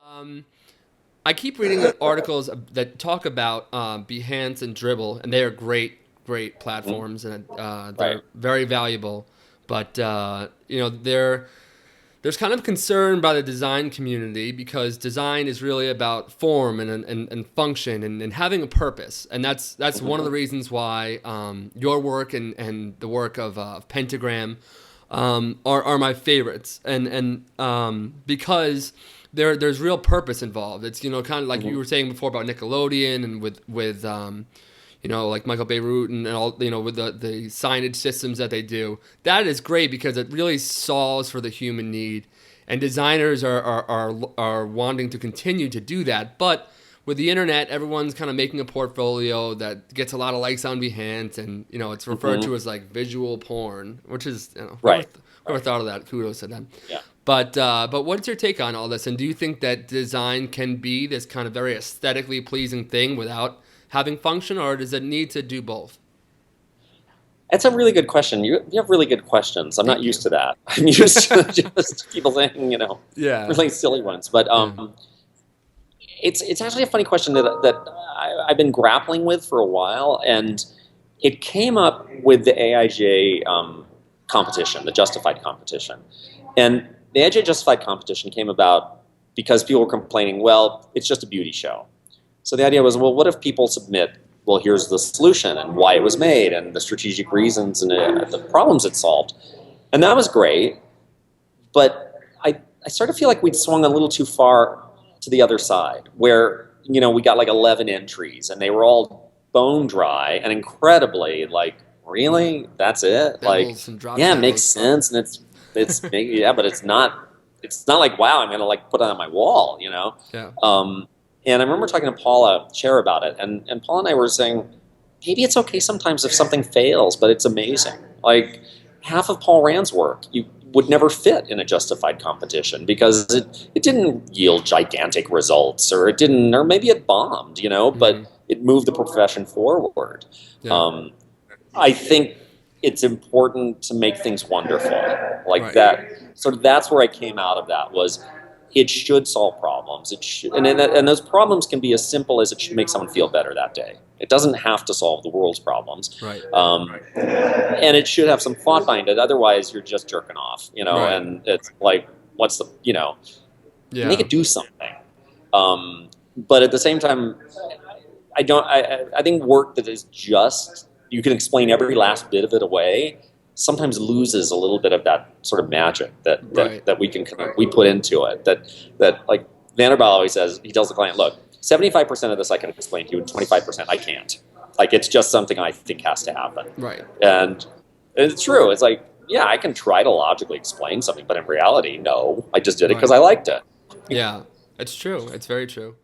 Um, I keep reading articles that talk about Behance and Dribble, and they are great Mhm. platforms, and Right. they're very valuable. But there's kind of concern by the design community because design is really about form and function and having a purpose, and that's one of the Mhm. reasons why your work and the work of Pentagram are my favorites, and because there's real purpose involved. It's kind of like you Mhm. were saying before about Nickelodeon and with like Michael Beirut and all with the signage systems that they do. That is great because it really solves for the human need, and designers are wanting to continue to do that. But with the internet, everyone's kind of making a portfolio that gets a lot of likes on Behance, and it's referred to Mhm. as like visual porn, which is Right. whoever Right. thought of that. Kudos to them. Yeah. But what's your take on all this? And do you think that design can be this kind of very aesthetically pleasing thing without having function, or does it need to do both? It's a really good question. You have really good questions. I'm not Thank used you. to that. I'm used to just people saying, Yeah, really silly ones. But yeah. it's actually a funny question that I've been grappling with for a while, and it came up with the AIJ competition, the Justified competition, and the AIJ Justified competition came about because people were complaining, well, it's just a beauty show. So the idea was, well, what if people submit, well, here's the solution and why it was made and the strategic reasons and the problems it solved. And that was great, but I started to feel like we'd swung a little too far to the other side, where we got like 11 entries, and they were all bone dry and incredibly like, really, that's it? Like, Bevels and drop yeah, it makes shadows. sense, and it's maybe yeah, but it's not like wow, I'm gonna like put it on my wall. Yeah. Um, and I remember talking to Paula Chair about it, and Paula and I were saying maybe it's okay sometimes if something fails, but it's amazing. Like half of Paul Rand's work, you would never fit in a justified competition because it didn't yield gigantic results, or it didn't, or maybe it bombed, Hmm. but it moved the profession forward. Yeah. Um, I think it's important to make things wonderful like Right. that. So that's where I came out of that was it should solve problems. It should, and those problems can be as simple as it should make someone feel better that day. It doesn't have to solve the world's problems, Right. and it should have some thought behind it. Otherwise, you're just jerking off, Right. and it's like, what's the, make Yeah. it do something. But at the same time, I don't. I think work that is just you can explain every last bit of it away sometimes loses a little bit of that sort of magic that Right. we put into it. That like Vanderbilt always says, he tells the client, look, 75% of this I can explain to you, and 25% I can't. Like it's just something I think has to happen, Right. and it's true. It's like, yeah, I can try to logically explain something, but in reality, no, I just did it because Right. I liked it. Yeah. It's true. It's very true.